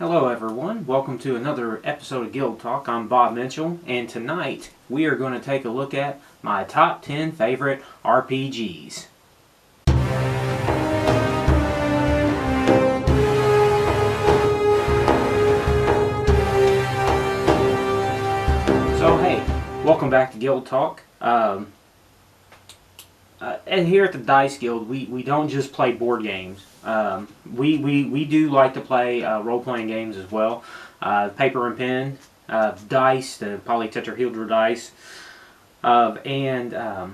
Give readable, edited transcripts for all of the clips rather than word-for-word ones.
Hello everyone, welcome to another episode of Guild Talk. I'm Bob Mitchell, and tonight we are going to take a look at my top 10 favorite RPGs. So hey, welcome back to Guild Talk. And here at the Dice Guild, we don't just play board games. We do like to play role-playing games as well. Paper and pen, dice, the polytetrahedral dice. I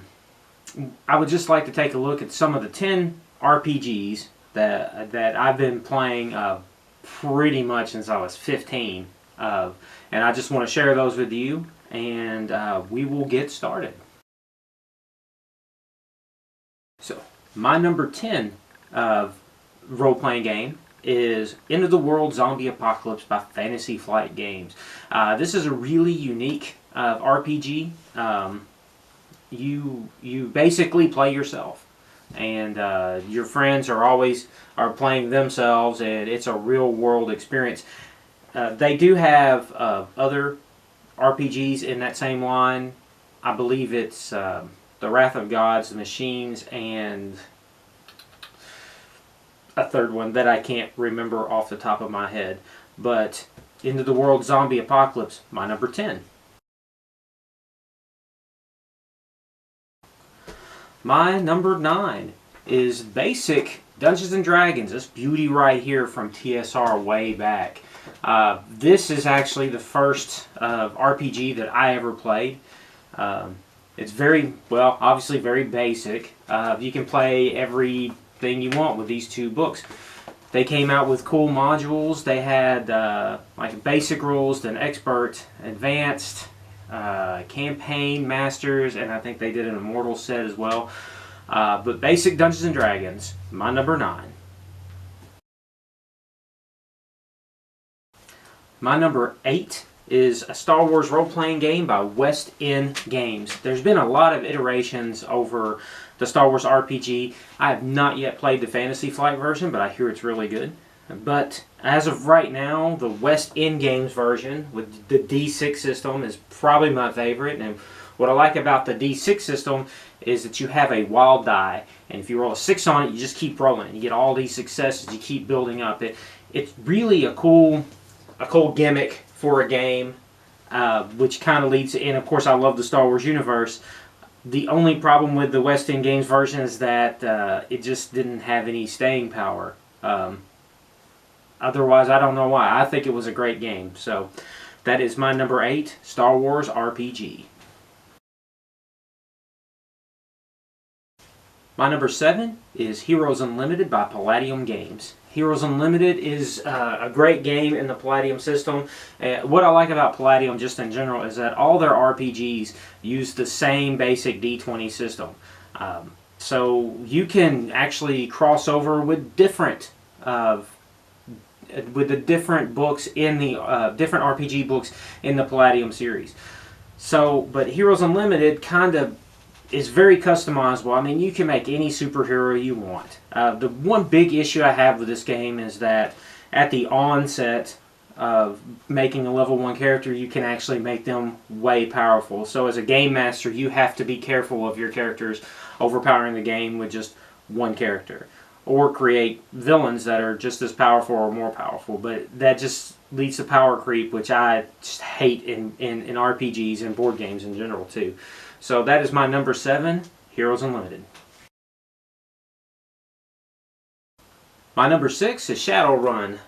would just like to take a look at some of the 10 RPGs that I've been playing pretty much since I was 15. And I just want to share those with you, and we will get started. So, my number 10 role-playing game is End of the World Zombie Apocalypse by Fantasy Flight Games. This is a really unique RPG. You basically play yourself, and your friends are playing themselves, and it's a real-world experience. They do have other RPGs in that same line. I believe it's The Wrath of Gods, The Machines, and a third one that I can't remember off the top of my head. But End of the World Zombie Apocalypse, my number 10. My number 9 is basic Dungeons & Dragons. This beauty right here from TSR way back. This is actually the first RPG that I ever played. It's obviously very basic. You can play everything you want with these two books. They came out with cool modules. They had like basic rules, then expert, advanced, campaign, masters, and I think they did an immortal set as well. But basic Dungeons & Dragons, my number 9. My number 8 is a Star Wars role-playing game by West End Games. There's been a lot of iterations over the Star Wars RPG. I have not yet played the Fantasy Flight version, but I hear it's really good. But as of right now, the West End Games version with the D6 system is probably my favorite. And what I like about the D6 system is that you have a wild die, and if you roll a 6 on it, you just keep rolling. You get all these successes. You keep building up. It's really a cool gimmick for a game, which kind of leads, and of course I love the Star Wars universe. The only problem with the West End Games version is that it just didn't have any staying power. Otherwise, I don't know why. I think it was a great game. So that is my number 8, Star Wars RPG. My number 7 is Heroes Unlimited by Palladium Games. Heroes Unlimited is a great game in the Palladium system. What I like about Palladium just in general is that all their RPGs use the same basic D20 system. So you can actually cross over with the different books in the different RPG books in the Palladium series. But Heroes Unlimited kind of is very customizable. I mean, you can make any superhero you want. The one big issue I have with this game is that at the onset of making a level 1 character, you can actually make them way powerful. So as a game master, you have to be careful of your characters overpowering the game with just one character. Or create villains that are just as powerful or more powerful. But that just leads to power creep, which I just hate in RPGs and board games in general too. So that is my number 7, Heroes Unlimited. My number 6 is Shadowrun.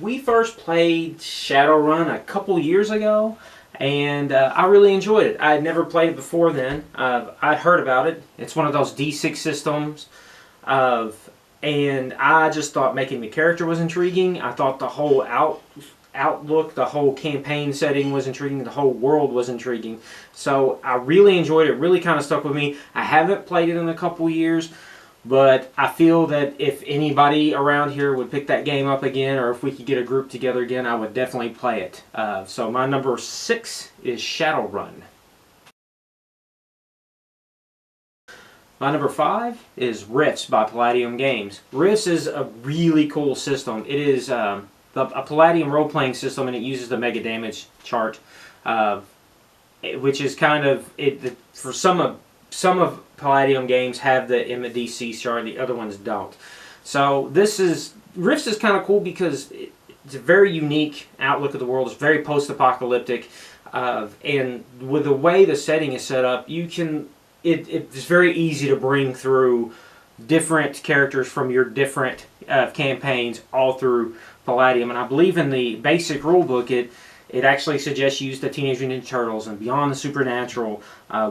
We first played Shadowrun a couple years ago, and I really enjoyed it. I had never played it before then. I'd heard about it. It's one of those D6 systems, and I just thought making the character was intriguing. I thought the whole outlook, the whole campaign setting was intriguing, the whole world was intriguing. So I really enjoyed it. It really kind of stuck with me. I haven't played it in a couple years, but I feel that if anybody around here would pick that game up again, or if we could get a group together again, I would definitely play it. So my number 6 is Shadowrun. My number 5 is Rifts by Palladium Games. Rifts is a really cool system. It is a Palladium role-playing system, and it uses the Mega Damage chart, which is kind of it. For some of Palladium games have the MDC chart, the other ones don't. So Rifts is kind of cool because it's a very unique outlook of the world. It's very post-apocalyptic, and with the way the setting is set up, it's very easy to bring through different characters from your different campaigns all through Palladium. And I believe in the basic rulebook, it actually suggests you use the Teenage Mutant Ninja Turtles and Beyond the Supernatural.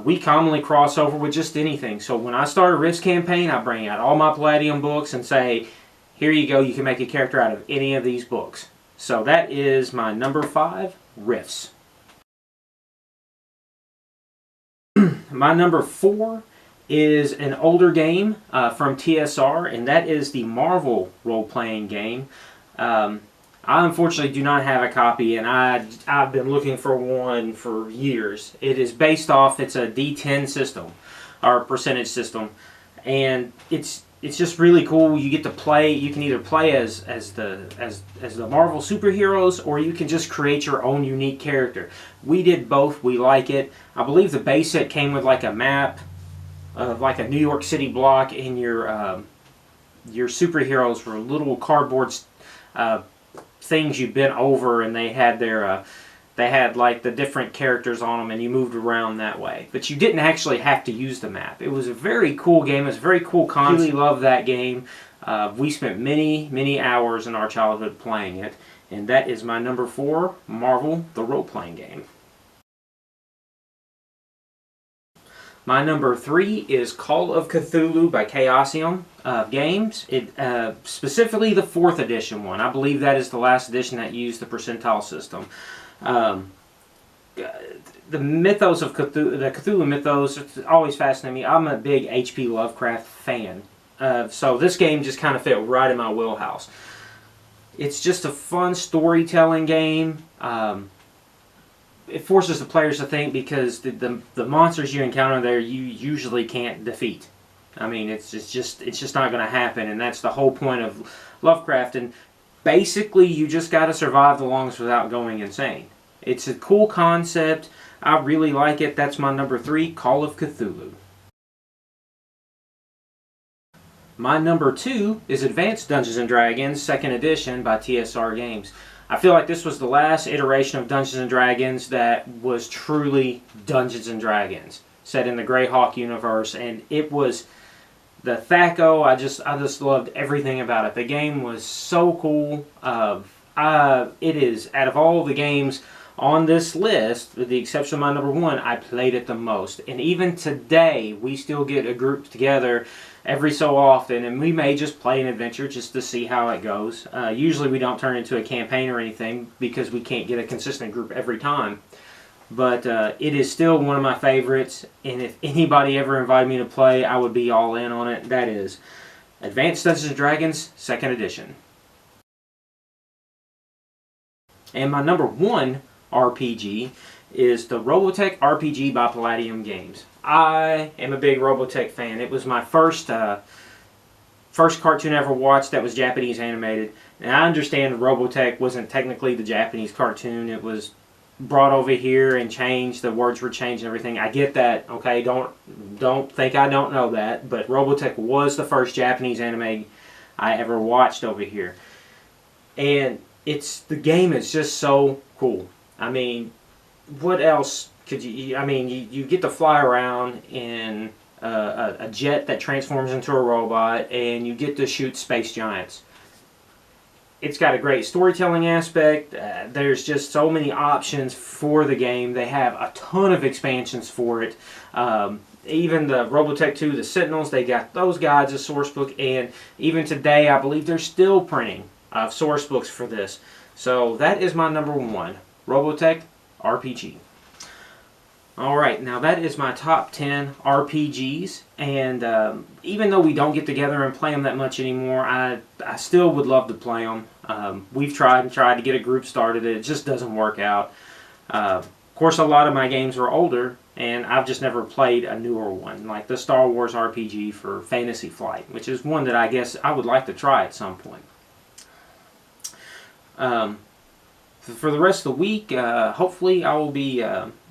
We commonly cross over with just anything. So when I start a Rifts campaign, I bring out all my Palladium books and say, here you go, you can make a character out of any of these books. So that is my number 5, Rifts. My number 4 is an older game from TSR, and that is the Marvel role-playing game. I unfortunately do not have a copy, and I've been looking for one for years. It is based off, it's a D10 system, or percentage system, and it's just really cool. You get to play. You can either play as the Marvel superheroes, or you can just create your own unique character. We did both. We like it. I believe the base set came with like a map of like a New York City block, and your superheroes were little cardboard things you bent over, and they had like the different characters on them, and you moved around that way. But you didn't actually have to use the map. It was a very cool game. It was a very cool concept. I really love that game. We spent many hours in our childhood playing it, and that is my number 4, Marvel, the role-playing game. My number 3 is Call of Cthulhu by Chaosium Games. Specifically the 4th edition one. I believe that is the last edition that used the percentile system. The mythos of Cthulhu, the Cthulhu mythos, it's always fascinated me. I'm a big H.P. Lovecraft fan. So this game just kind of fit right in my wheelhouse. It's just a fun storytelling game. It forces the players to think, because the monsters you encounter there you usually can't defeat. I mean, it's just not going to happen, and that's the whole point of Lovecraft. And basically, you just got to survive the longest without going insane. It's a cool concept. I really like it. That's my number 3, Call of Cthulhu. My number 2 is Advanced Dungeons & Dragons 2nd Edition by TSR Games. I feel like this was the last iteration of Dungeons & Dragons that was truly Dungeons & Dragons, set in the Greyhawk universe, and it was the THAC0. I just loved everything about it. The game was so cool. It is, out of all the games on this list, with the exception of my number 1, I played it the most. And even today, we still get a group together every so often, and we may just play an adventure just to see how it goes. Usually we don't turn into a campaign or anything, because we can't get a consistent group every time. But it is still one of my favorites, and if anybody ever invited me to play, I would be all in on it. That is Advanced Dungeons & Dragons 2nd Edition. And my number 1 RPG is the Robotech RPG by Palladium Games. I am a big Robotech fan. It was my first cartoon I ever watched that was Japanese animated. And I understand Robotech wasn't technically the Japanese cartoon. It was brought over here and changed. The words were changed and everything. I get that. Okay, don't think I don't know that. But Robotech was the first Japanese anime I ever watched over here. And the game is just so cool. I mean, what else could you... I mean, you get to fly around in a jet that transforms into a robot, and you get to shoot space giants. It's got a great storytelling aspect. There's just so many options for the game. They have a ton of expansions for it. Even the Robotech 2, the Sentinels, they got those guides, a source book, and even today, I believe they're still printing source books for this. So that is my number 1, Robotech RPG. Alright, now that is my top 10 RPGs, and even though we don't get together and play them that much anymore, I still would love to play them. We've tried to get a group started. It just doesn't work out. Of course, a lot of my games are older, and I've just never played a newer one, like the Star Wars RPG for Fantasy Flight, which is one that I guess I would like to try at some point. For the rest of the week, hopefully I will be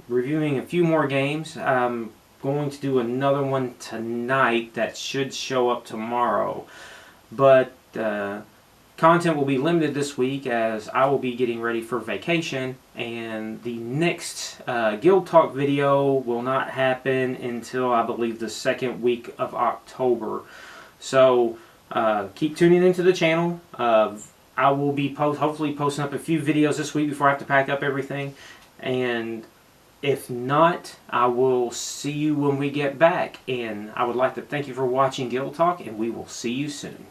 reviewing a few more games. I'm going to do another one tonight that should show up tomorrow. But content will be limited this week as I will be getting ready for vacation, and the next Guild Talk video will not happen until I believe the second week of October. So keep tuning into the channel. I will be hopefully posting up a few videos this week before I have to pack up everything, and if not, I will see you when we get back. And I would like to thank you for watching Guild Talk, and we will see you soon.